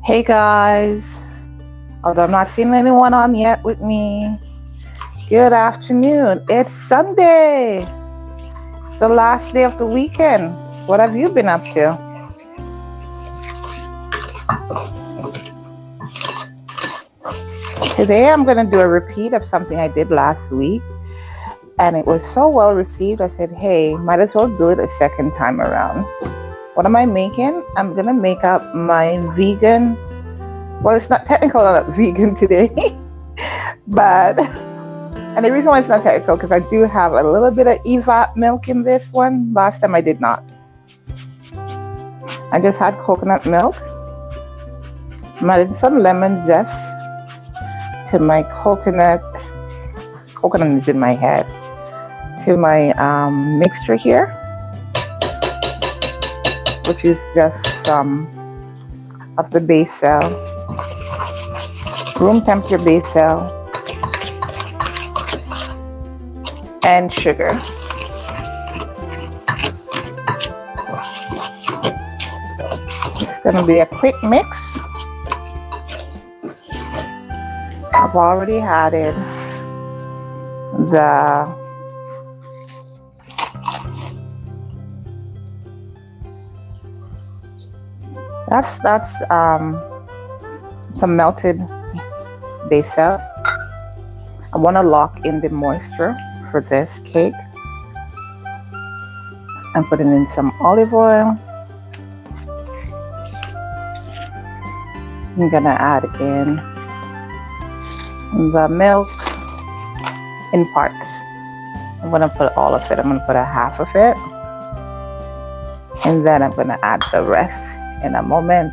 Hey guys, although I'm not seeing anyone on yet with me, good afternoon. It's Sunday, it's the last day of the weekend. What have you been up to? Today I'm going to do a repeat of something I did last week, and it was so well received. I said, hey, might as well do it a second time around. What am I making? I'm going to make up my vegan. Well, it's not technically not vegan today, but, and the reason why it's not technical, because I do have a little bit of evap milk in this one. Last time I did not. I just had coconut milk. I'm adding some lemon zest to my coconut is in my head, to my mixture here, which is just some of the basil, room temperature basil, and sugar. It's going to be a quick mix. I've already added that's some melted basil. I want to lock in the moisture for this cake. I'm putting in some olive oil. I'm gonna add in the milk in parts. I'm gonna put all of it. I'm gonna put a half of it, and then I'm gonna add the rest in a moment.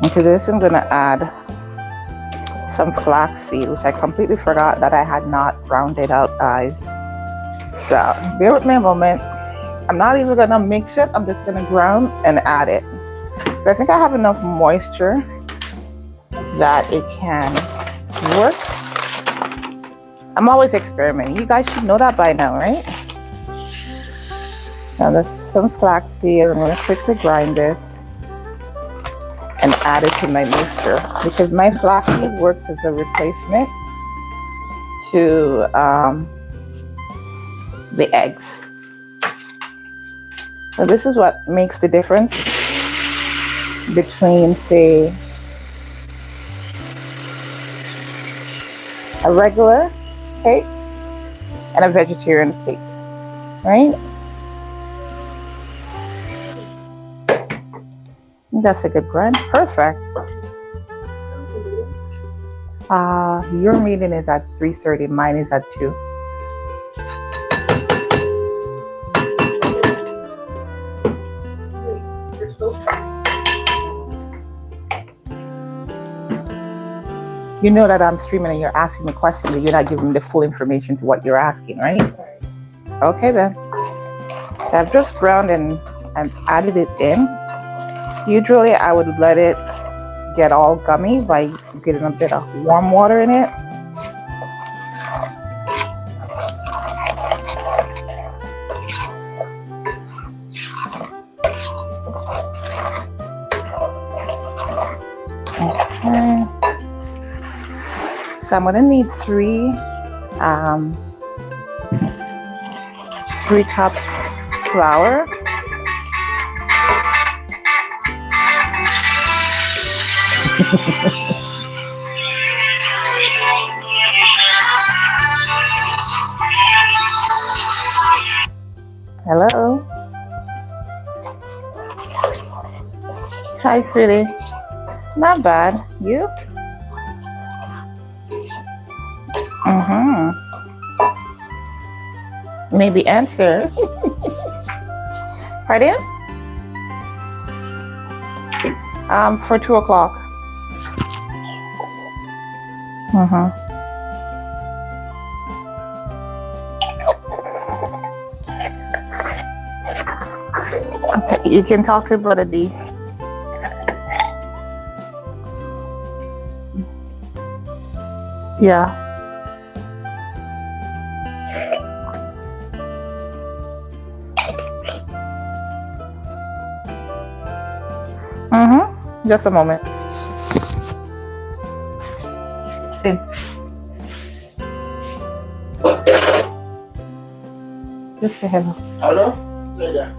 And to this, I'm gonna add some flaxseed, which I completely forgot that I had not ground it out, guys. So bear with me a moment. I'm not even gonna mix it. I'm just gonna ground and add it. So I think I have enough moisture that it can work. I'm always experimenting. You guys should know that by now, right? Now there's some flaxseed. I'm gonna quickly grind this and add it to my mixture, because my flaxseed works as a replacement to the eggs. So this is what makes the difference between, say, a regular cake and a vegetarian cake, right? That's a good grind. Perfect. Your meeting is at 3:30. Mine is at 2. You know that I'm streaming and you're asking me questions and you're not giving me the full information to what you're asking, right? Okay then. So I've just browned and added it in. Usually I would let it get all gummy by getting a bit of warm water in it. Okay. So I'm gonna need 3 cups flour. Hello. Hi, sweetie. Not bad. You? Maybe answer. Pardon? For 2 o'clock. Okay, you can talk to Brother D. Yeah. Just a moment. Sit. Just say hello. Hello? Yeah.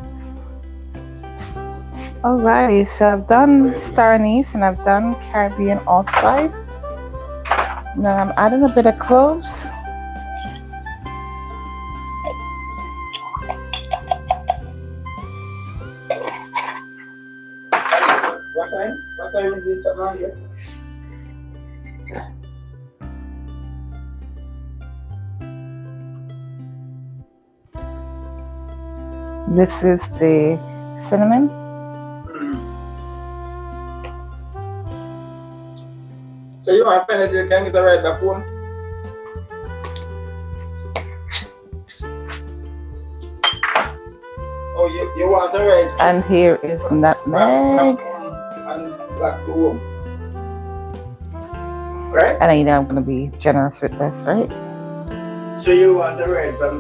Alrighty, so I've done star anise and I've done Caribbean outside. Now I'm adding a bit of cloves. What time is this around here? This is the cinnamon. So you want to find out you can get the right back home? Oh, you want the right? And here is nutmeg. And back to home. Right? And you know I'm going to be generous with this, right? So you want the right from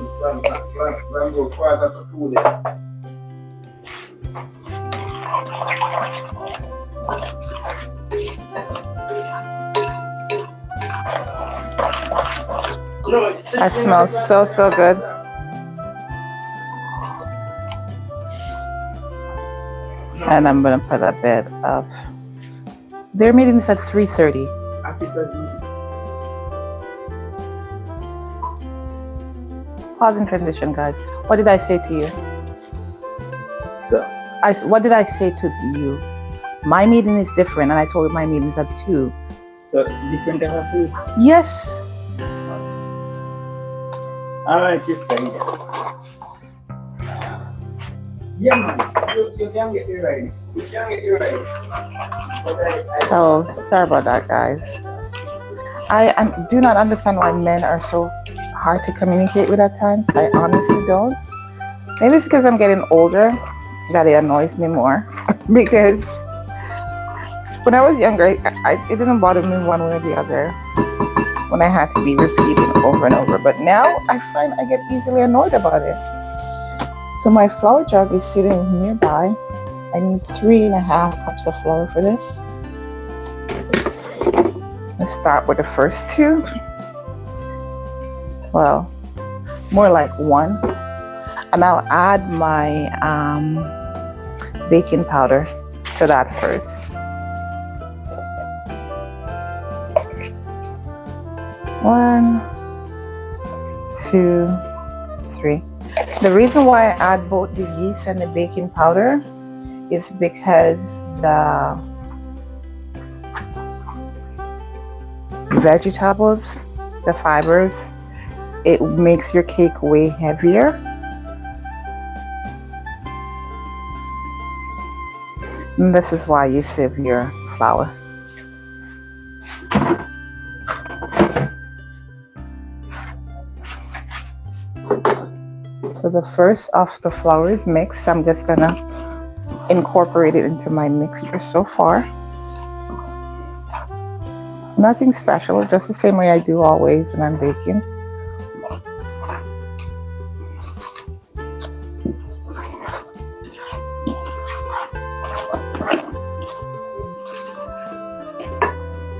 go quarter to 2 there. That smells so good. And I'm gonna put a bit of. Their meeting is at 3:30. Pause in transition, guys. What did I say to you? So What did I say to you? My meeting is different, and I told you my meeting is at 2. So different type of food. Yes. Alright, sister. Yeah, man. You can get it right. You can get it right. So sorry about that, guys. I do not understand why men are so hard to communicate with at times. I honestly don't. Maybe it's because I'm getting older that it annoys me more. Because when I was younger, it didn't bother me one way or the other when I had to be repeating over and over. But now I find I get easily annoyed about it. So my flour jug is sitting nearby. I need 3.5 cups of flour for this. Let's start with the first 2. Well, more like 1. And I'll add my baking powder to that first. 1, 2, 3. The reason why I add both the yeast and the baking powder is because the vegetables, the fibers, it makes your cake way heavier. And this is why you sieve your flour. So the first of the flour is mixed. I'm just gonna incorporate it into my mixture so far. Nothing special, just the same way I do always when I'm baking.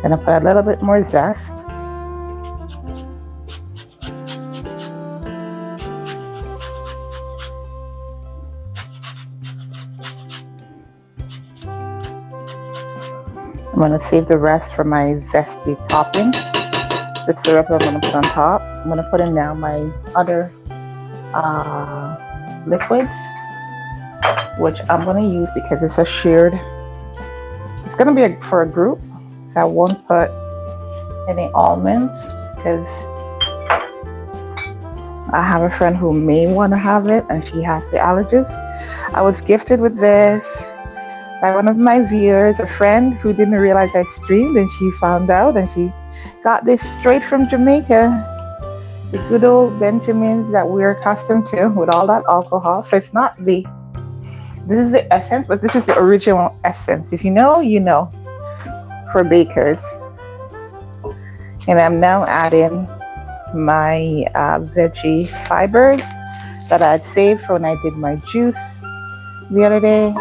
Gonna put a little bit more zest. I'm going to save the rest for my zesty topping. The syrup I'm going to put on top. I'm going to put in now my other liquids, which I'm going to use because it's a shared. It's going to be for a group, so I won't put any almonds because I have a friend who may want to have it and she has the allergies. I was gifted with this by one of my viewers, a friend who didn't realize I streamed, and she found out and she got this straight from Jamaica. The good old Benjamins that we're accustomed to with all that alcohol. So it's not this is the essence, but this is the original essence. If you know, you know, for bakers. And I'm now adding my veggie fibers that I had saved for when I did my juice the other day.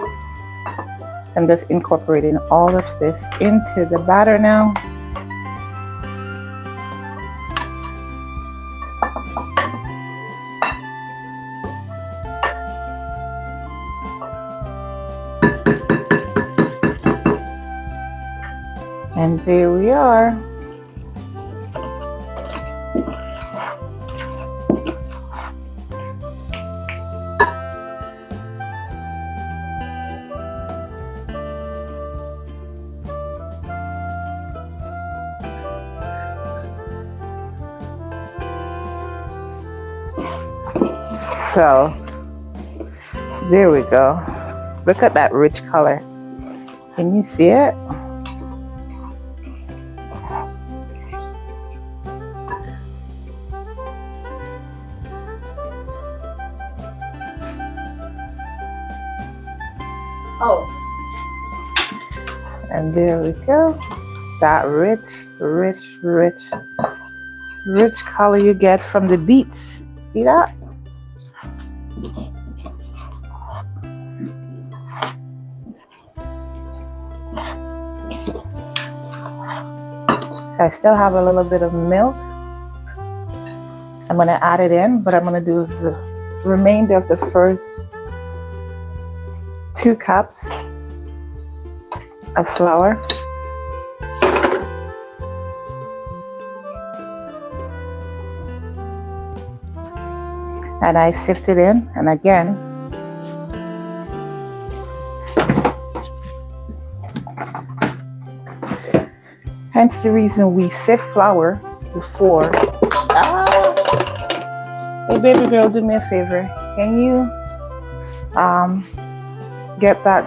I'm just incorporating all of this into the batter now. And there we are. So there we go. Look at that rich color. Can you see it? Oh. And there we go. That rich color you get from the beets. See that? So I still have a little bit of milk. I'm going to add it in, but I'm going to do the remainder of the first 2 cups of flour. And I sift it in, and again, hence the reason we sift flour before. Hey baby girl, do me a favor. Can you get that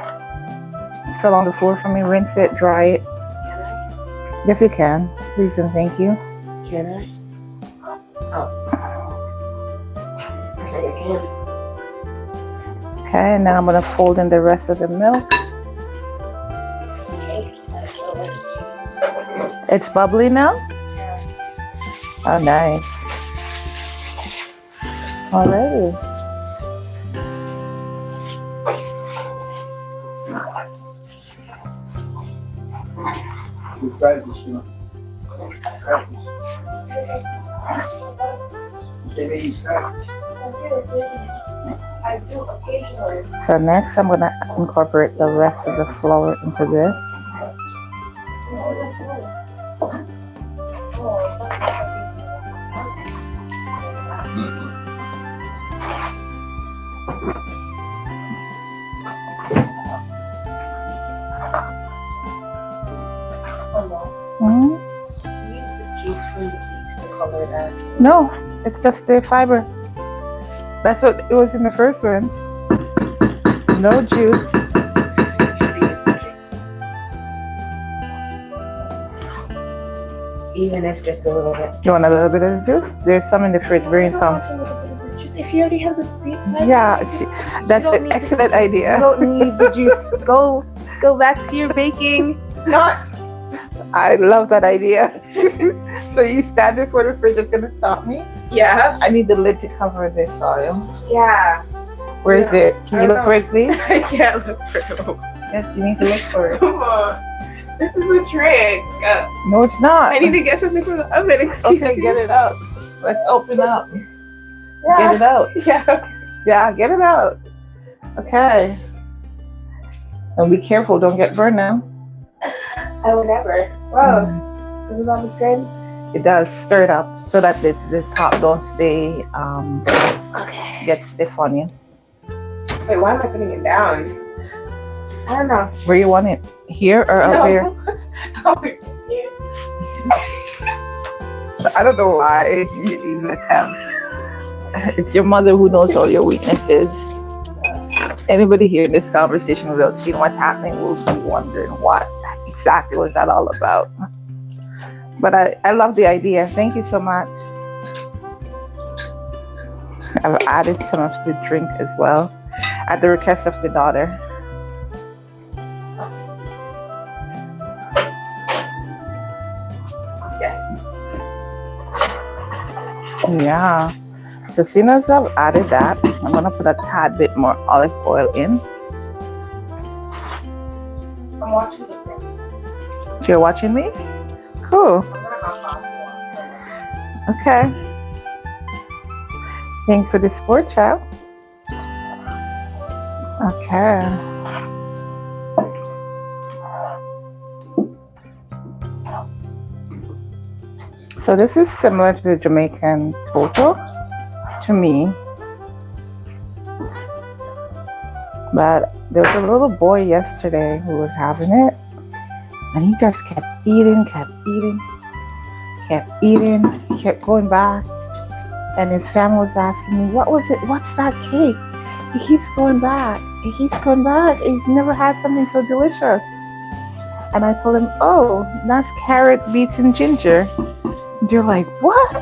fill on the floor for me? Rinse it, dry it. Yes, you can. Please and thank you. Can I? Oh. Okay, and now I'm gonna fold in the rest of the milk. It's bubbly now? Oh, nice. Alrighty. Inside the shoe. So next I'm gonna incorporate the rest of the flour into this. Mm-hmm. Use the juice from the beets to color that. No, it's just the fiber. That's what it was in the first one. No juice. Should use the juice. Even if just a little bit. You want a little bit of the juice? There's some in the fridge. Bring some. If you already have the beet fiber, Yeah, that's an excellent idea. You don't need the juice. Go back to your baking. Not. I love that idea. So you stand before the fridge, it's gonna stop me? Yeah. I need the lid to cover this oil. Yeah. Where is it? Can you look for it, please? I can't look for it. Yes, you need to look for it. Come on. This is a trick. No, it's not. I need to get something from the oven. Excuse Okay, me. get it out. Let's open up. Yeah. Get it out. Yeah. Yeah, get it out. Okay. And be careful, don't get burned now. I would never. Whoa. Doesn't that look good? It does. Stir it up so that the top don't stay, Okay. get stiff on you. Wait, why am I putting it down? I don't know. Where you want it? Here or up there? I don't know why you let them. It's your mother who knows all your weaknesses. Anybody hearing this conversation without seeing what's happening will be wondering what exactly was that all about. But I love the idea. Thank you so much. I've added some of the drink as well at the request of the daughter. Yes. Yeah. So as soon as I've added that, I'm gonna put a tad bit more olive oil in. I'm watching the thing. You're watching me? Cool. I'm gonna hop on. Okay. Thanks for the support, child. Okay. So this is similar to the Jamaican toto to me. But there was a little boy yesterday who was having it, and he just kept eating, kept going back. And his family was asking me, what was it? What's that cake? He keeps going back. He's never had something so delicious. And I told him, oh, that's carrot, beets, and ginger. And you're like, what?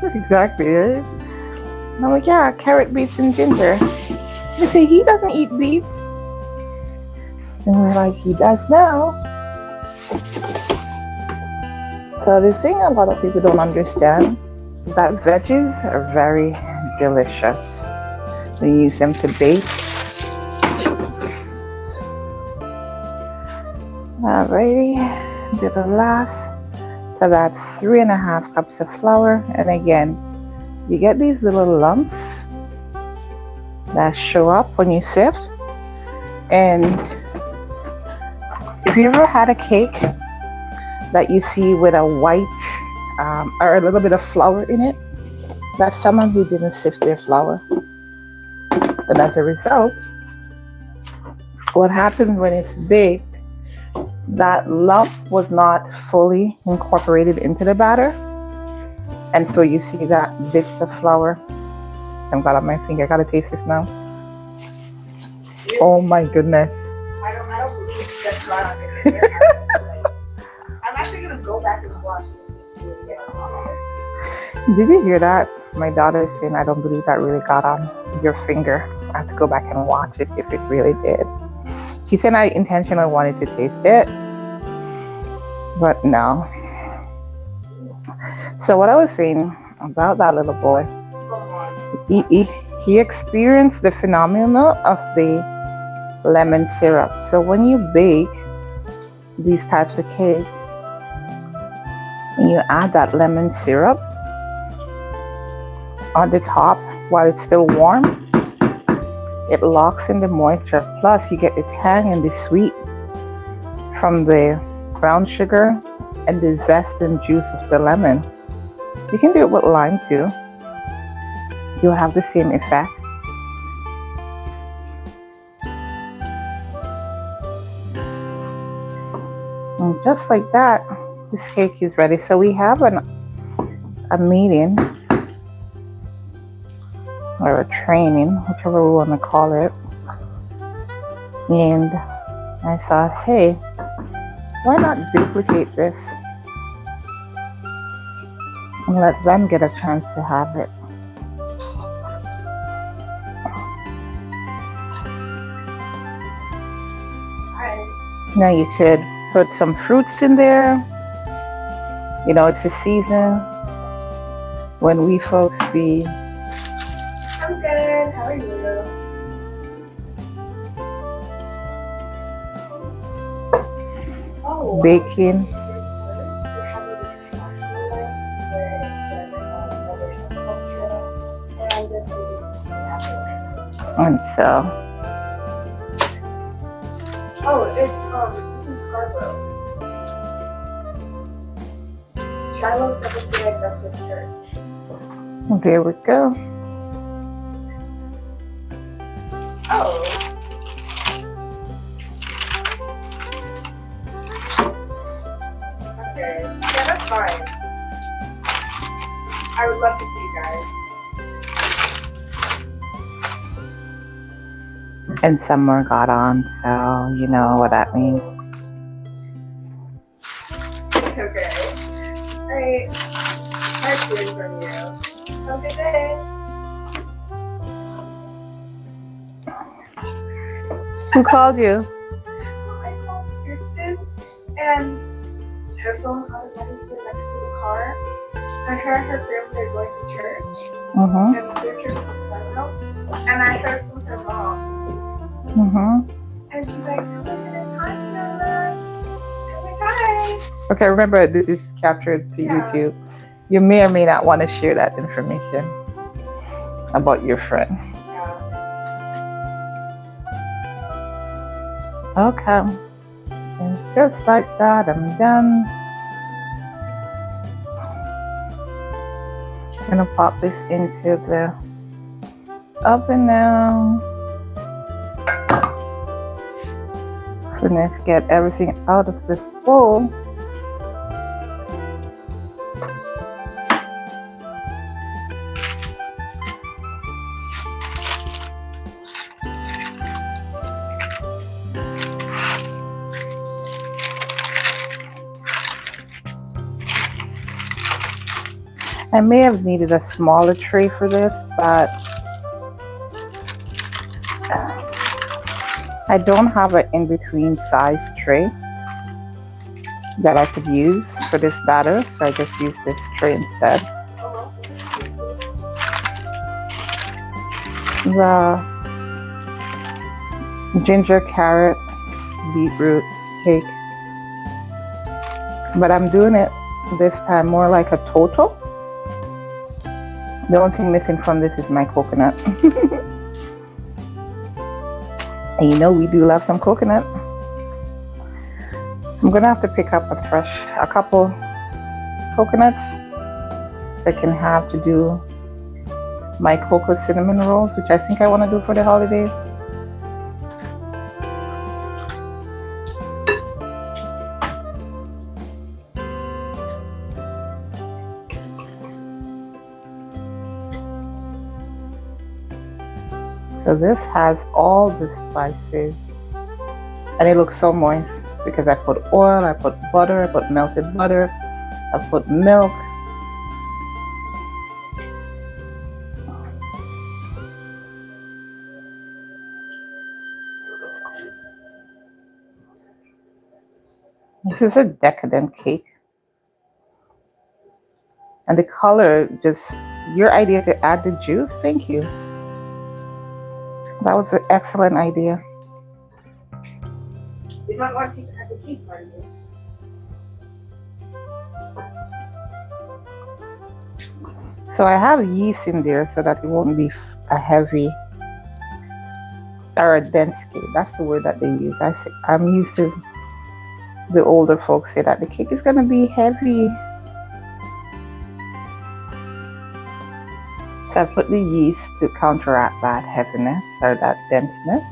Exactly, right? And I'm like, yeah, carrot, beets, and ginger. They say, he doesn't eat beets. And we're like, he does now. So the thing a lot of people don't understand is that veggies are very delicious. We use them to bake. Alrighty, do the last. So that's 3.5 cups of flour. And again, you get these little lumps that show up when you sift. And if you ever had a cake that you see with a white or a little bit of flour in it, that's someone who didn't sift their flour. And as a result, what happens when it's baked, that lump was not fully incorporated into the batter. And so you see that bits of flour. I'm glad on my finger. I gotta taste this now. Oh my goodness. I don't believe that's right on this finger. I'm actually gonna go back and watch it. Did you hear that? My daughter is saying, I don't believe that really got on your finger. I have to go back and watch it if it really did. She said I intentionally wanted to taste it, but no. So what I was saying about that little boy, he experienced the phenomenon of the lemon syrup. So when you bake these types of cake and you add that lemon syrup on the top while it's still warm, it locks in the moisture. Plus you get the tang and the sweet from the brown sugar and the zest and juice of the lemon. You can do it with lime too. You'll have the same effect. And just like that, this cake is ready. So we have a meeting or a training, whichever we want to call it. And I thought, hey, why not duplicate this and let them get a chance to have it. Now you could put some fruits in there. You know, it's the season when we folks be... I'm good. How are you? Oh, baking. And so... Oh, it's this is Scarborough. Shiloh Seventh-day Adventist Church. There we go. Oh. Okay. Yeah, that's fine. I would love to see you guys. And some more got on, so you know what that means. Okay. Alright. Nice hearing from you. Have a good day. Who called you? I called Kirsten, and her phone automatically next to the car. I heard her family are going to church, and their church is in Scarborough, and I heard from her mom. And she's like, "Oh my goodness, hi, Okay, remember this is captured to YouTube. You may or may not want to share that information about your friend. Okay, and just like that, I'm done. I'm gonna pop this into the oven now. So let's get everything out of this bowl. I may have needed a smaller tray for this, but I don't have an in-between size tray that I could use for this batter, so I just use this tray instead. The ginger, carrot, beetroot cake, but I'm doing it this time more like a toto. The only thing missing from this is my coconut. And you know we do love some coconut. I'm gonna have to pick up a couple coconuts that I can have to do my cocoa cinnamon rolls, which I think I want to do for the holidays. So this has all the spices and it looks so moist because I put oil, I put butter, I put melted butter, I put milk. This is a decadent cake. And the color, just your idea to add the juice, thank you. That was an excellent idea. You might want to have the cheese part of it. So I have yeast in there so that it won't be a heavy or a dense cake. That's the word that they use. I'm used to the older folks say that the cake is gonna be heavy. So I put the yeast to counteract that heaviness or that denseness.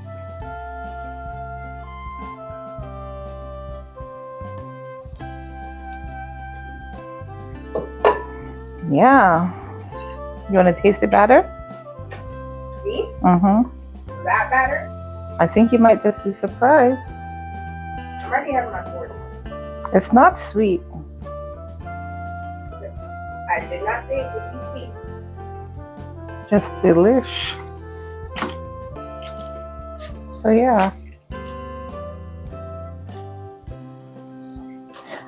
Yeah. You want to taste the batter? Me? Mm-hmm. That batter? I think you might just be surprised. I'm already having my 40. It's not sweet. I did not say it would be sweet. Just delish. So yeah,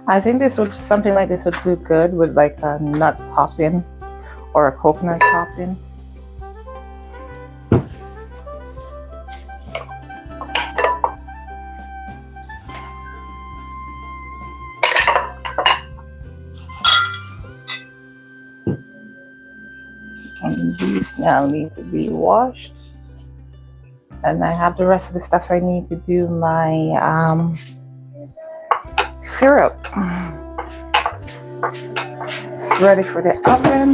I think something like this would do good with like a nut topping or a coconut topping. And these now need to be washed. And I have the rest of the stuff I need to do my syrup. It's ready for the oven.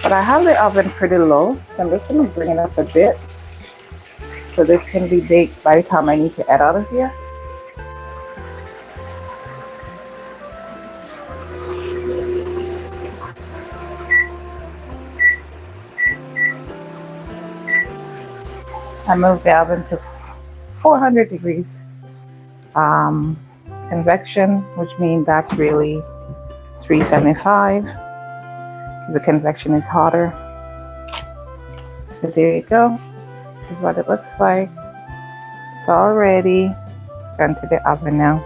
But I have the oven pretty low, so I'm just going to bring it up a bit so this can be baked by the time I need to head out of here. I moved the oven to 400 degrees convection, which means that's really 375. The convection is hotter. So there you go. This is what it looks like. It's all ready. Sent to the oven now.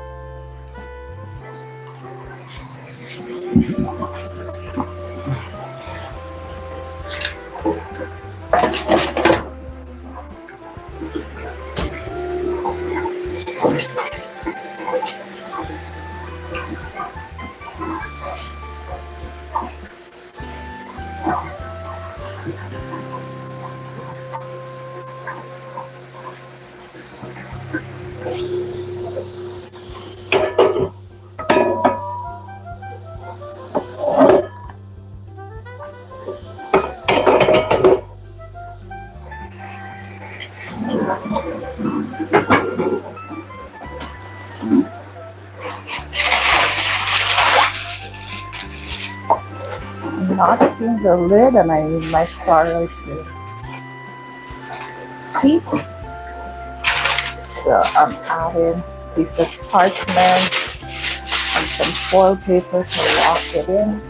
not seen the lid, and I need my sorrel to seep. So I'm adding a piece of parchment and some foil paper to lock it in.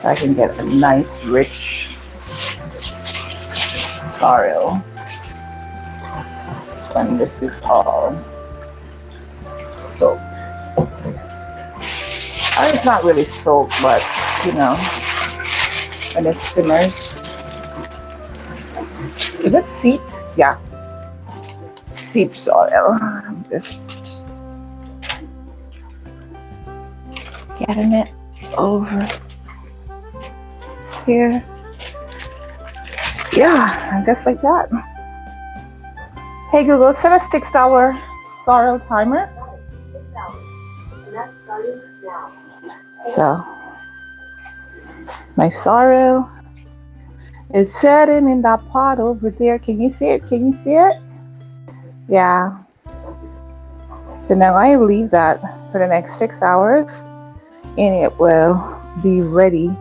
So I can get a nice rich sorrel when this is all soaked. It's not really soaked, but you know, when it simmers. Is it seep? Yeah. Seep soil. I'm just getting it over here. Yeah, just like that. Hey Google, set a 6-hour sorrel timer. So my sorrel is setting in that pot over there. Can you see it? Can you see it? Yeah. So now I leave that for the next 6 hours and it will be ready.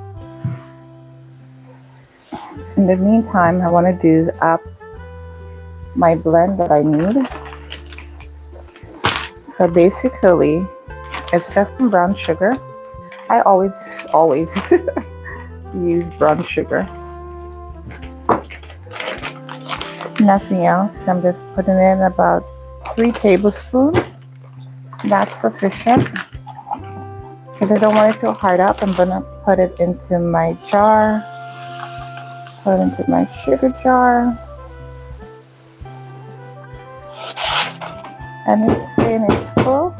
In the meantime, I want to do up my blend that I need. So basically, it's just some brown sugar. I always use brown sugar. Nothing else. I'm just putting in about 3 tablespoons. That's sufficient. Because I don't want it to hard up, I'm gonna put it into my jar. Put it into my sugar jar. And it's saying it's full.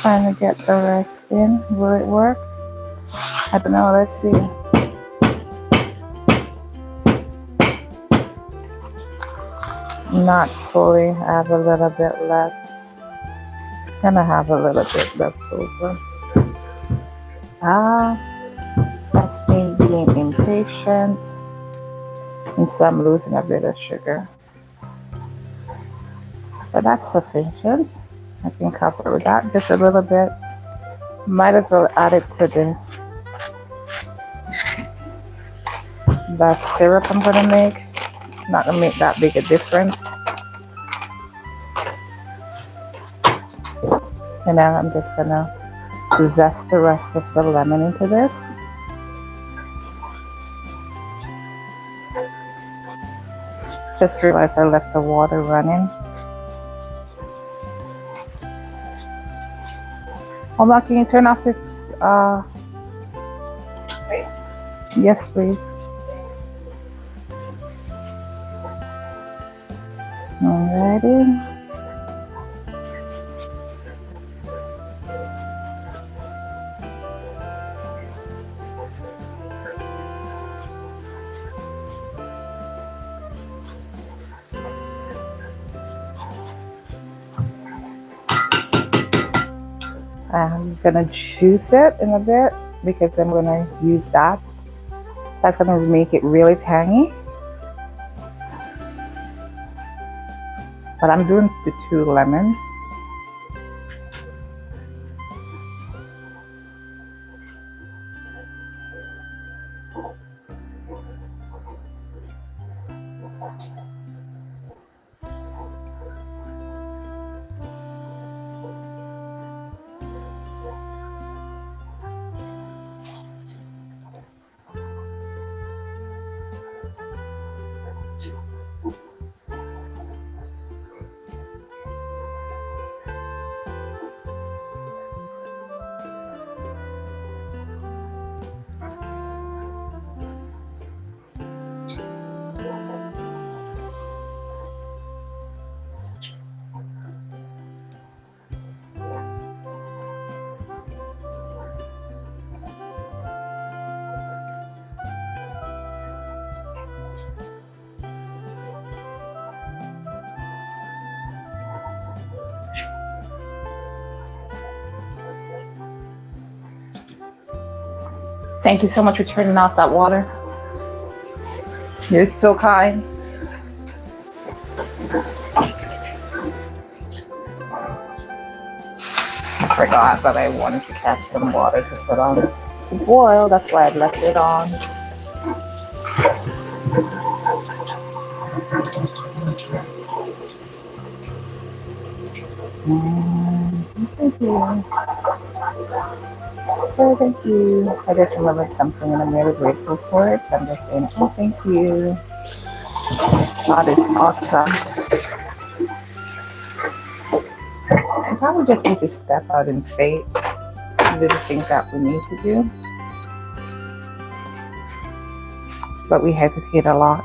Trying to get the rest in. Will it work? I don't know. Let's see. Not fully. I have a little bit left. Gonna have a little bit left over. That's me being impatient. And so I'm losing a bit of sugar. But that's sufficient. I can cover with that just a little bit. Might as well add it to that syrup I'm gonna make. It's not gonna make that big a difference. And then I'm just gonna zest the rest of the lemon into this. Just realized I left the water running. Oma, can you turn off the yes please. Alrighty. I'm gonna juice it in a bit because I'm gonna use that. That's gonna make it really tangy. But I'm doing the 2 lemons. Thank you so much for turning off that water. You're so kind. forgot that I wanted to catch some water to put on to boil. That's why I left it on. Thank you. Oh, thank you. I just remembered something and I'm really grateful for it. So I'm just saying, oh, thank you. God is awesome. I probably just need to step out in faith to do the things that we need to do. But we hesitate a lot.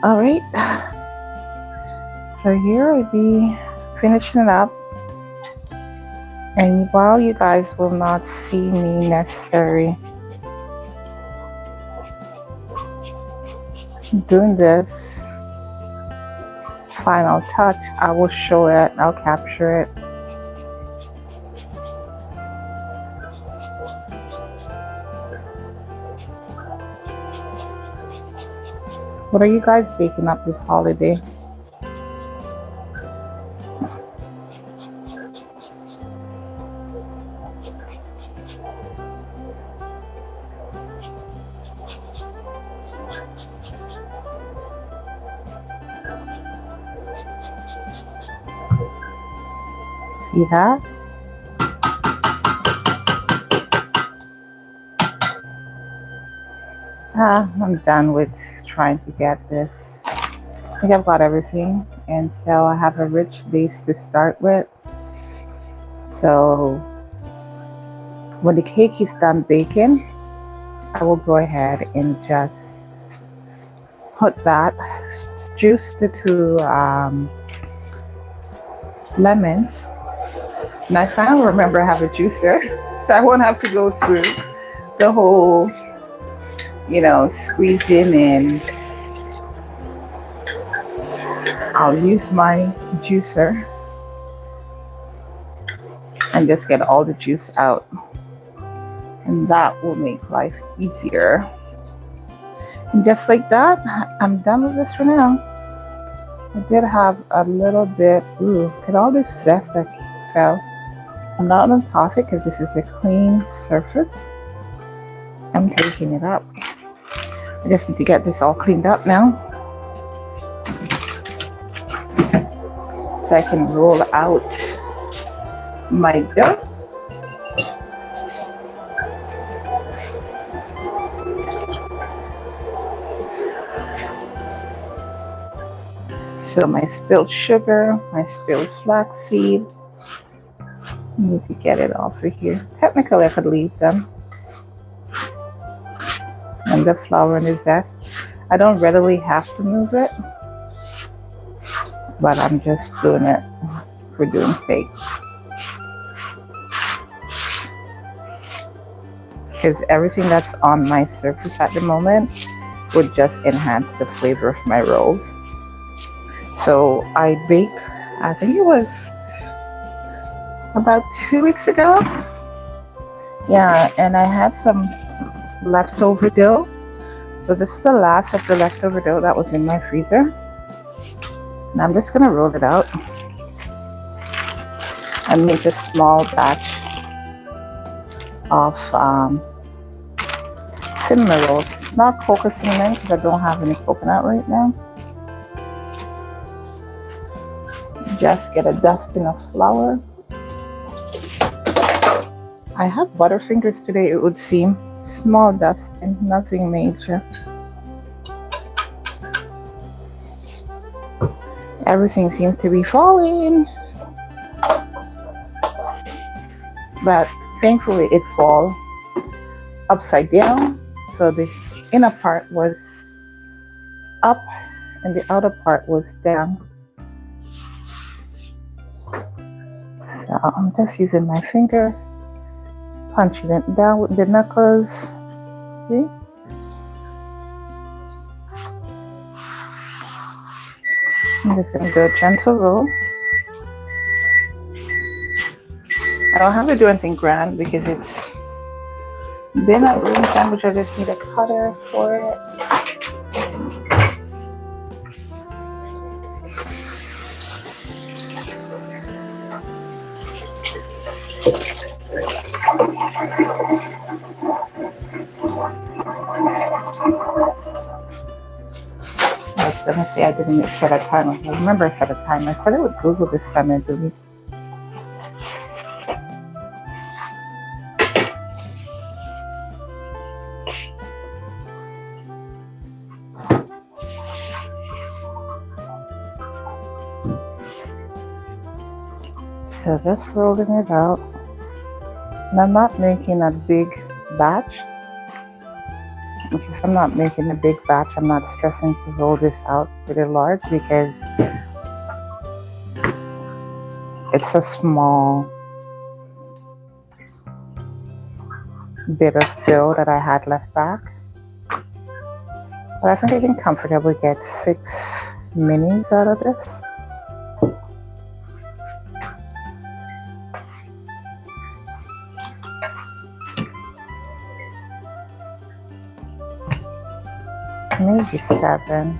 All right. So here I be finishing it up. And while you guys will not see me necessarily doing this final touch, I will show it, I'll capture it. What are you guys baking up this holiday? See that? I'm done with trying to get this. I think I've got everything, and so I have a rich base to start with. So when the cake is done baking, I will go ahead and just put that, juice the 2 lemons. And I finally remember I have a juicer, so I won't have to go through the whole, squeezing, and I'll use my juicer and just get all the juice out. And that will make life easier. And just like that, I'm done with this for now. I did have a little bit, look at all this zest that fell. I'm not going to toss it because this is a clean surface. I'm taking it up. I just need to get this all cleaned up now, so I can roll out my dough. So my spilled sugar, my spilled flaxseed, I need to get it off of here. Technically I could leave them. And the flour and the zest. I don't readily have to move it, but I'm just doing it for doing sake. Because everything that's on my surface at the moment would just enhance the flavor of my rolls. So I baked, I think it was about 2 weeks ago. Yeah, and I had some leftover dough. So this is the last of the leftover dough that was in my freezer. And I'm just gonna roll it out and make a small batch of cinnamon rolls. It's not cocoa cinnamon because I don't have any coconut right now. Just get a dusting of flour. I have butterfingers today, it would seem. Small dusting, nothing major. Everything seems to be falling, but thankfully it fall upside down, so the inner part was up and the outer part was down. So I'm just using my finger, punching it down with the knuckles. See? I'm just going to do a gentle roll. I don't have to do anything grand because it's been at room temperature. I just need a cutter for it. I was gonna say I didn't set a timer. I remember I set a timer. I started with Google this time, I believe. So just rolling it out. And I'm not making a big batch. Because I'm not making a big batch, I'm not stressing to roll this out pretty large because it's a small bit of dough that I had left back. But I think I can comfortably get 6 minis out of this. Maybe 7.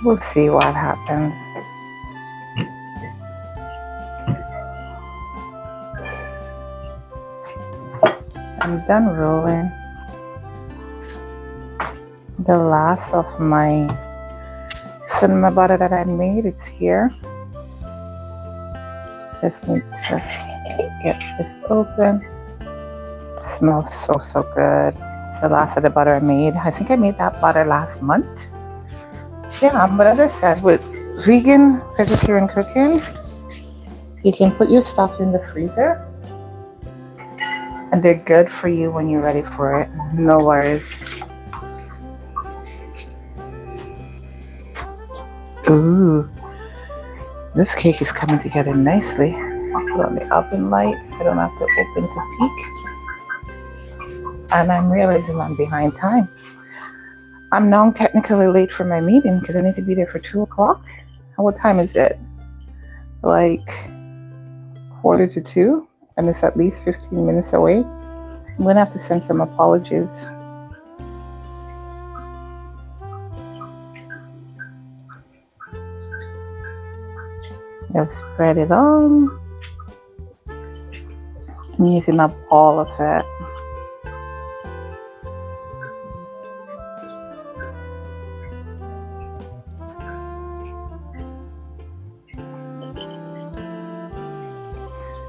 We'll see what happens. I'm done rolling. The last of my cinnamon butter that I made, it's here. Just need to get this open. Smells so good. It's the last of the butter I made. I think I made that butter last month. Yeah, but as I said, with vegan, vegetarian cooking, you can put your stuff in the freezer and they're good for you when you're ready for it. No worries. Ooh, this cake is coming together nicely. I'll put on the oven lights. I don't have to open to peek. And I'm realizing I'm behind time. I'm now technically late for my meeting because I need to be there for 2 o'clock. And what time is it? Like 1:45, and it's at least 15 minutes away. I'm gonna have to send some apologies. Just spread it on. I'm using up all of it.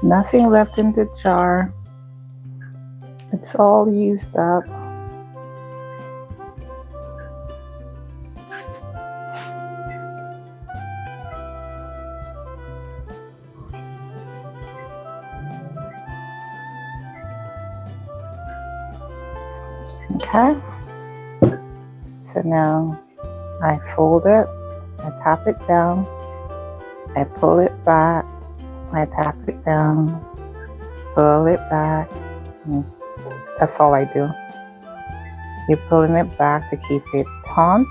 Nothing left in the jar. It's all used up. Okay. So now I fold it, I tap it down, I pull it back, I tap it down, pull it back. That's all I do. You're pulling it back to keep it taut.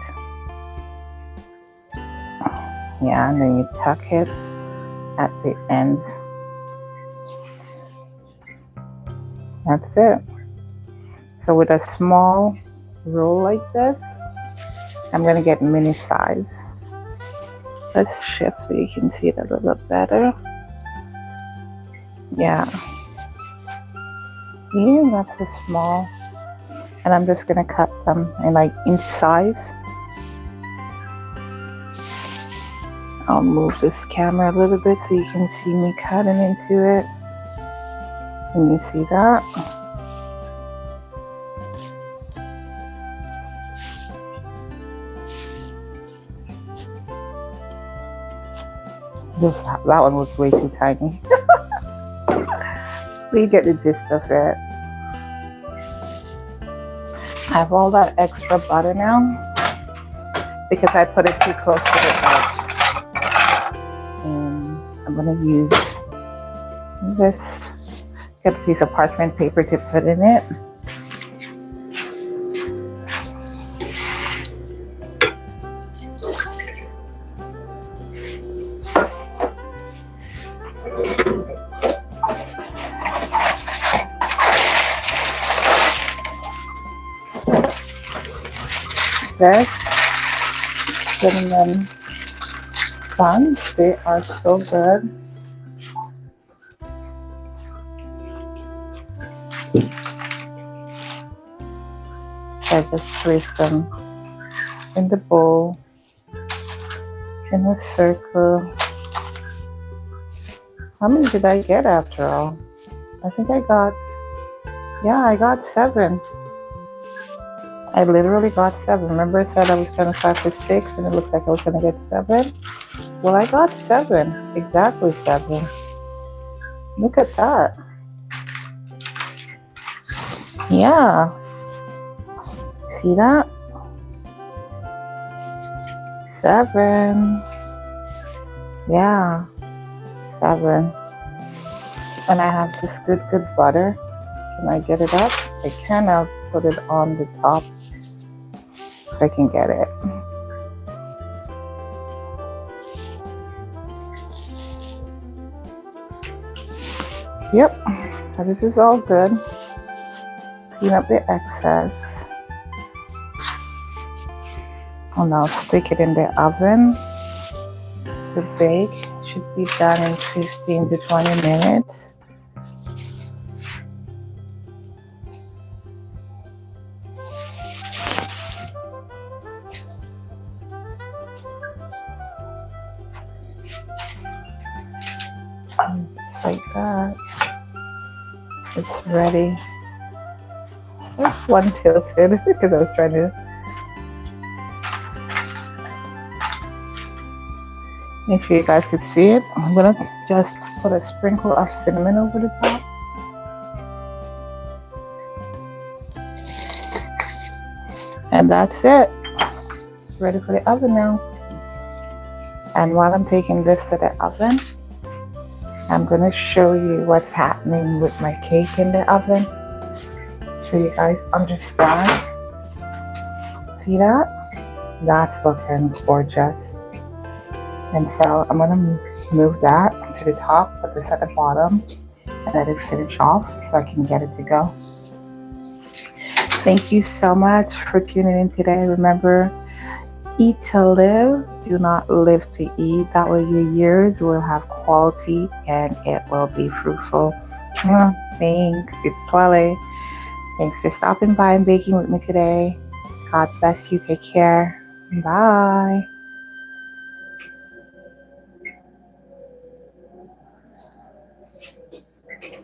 Yeah, and then you tuck it at the end. That's it. So with a small roll like this, I'm going to get mini size. Let's shift so you can see it a little bit better. Yeah, that's a small, and I'm just gonna cut them in like inch size. I'll move this camera a little bit so you can see me cutting into it. Can you see that? That one was way too tiny. You get the gist of it. I have all that extra butter now because I put it too close to the edge. And I'm going to use this, get a piece of parchment paper to put in it. This cinnamon buns, they are so good. I just place them in the bowl in a circle. How many did I get after all? I think I got 7. I literally got 7. Remember I said I was going to start with 6 and it looks like I was going to get 7? Well, I got 7. Exactly 7. Look at that. Yeah. See that? 7. Yeah. 7. And I have this good butter. Can I get it up? I can. I'll put it on the top if I can get it. Yep. So this is all good. Clean up the excess. And I'll stick it in the oven to bake. Should be done in 15 to 20 minutes. Just like that. It's ready. There's one tilted because I was trying to make sure you guys could see it. I'm gonna just put a sprinkle of cinnamon over the top. And that's it. Ready for the oven now. And while I'm taking this to the oven, I'm gonna show you what's happening with my cake in the oven so you guys understand. See that? That's looking gorgeous. And so I'm gonna move that to the top, put this at the bottom, and let it finish off so I can get it to go. Thank you so much for tuning in today. Remember, eat to live, do not live to eat. That way your years will have quality and it will be fruitful. Thanks. It's Twellyah. Thanks for stopping by and baking with me today. God bless you. Take care. Bye.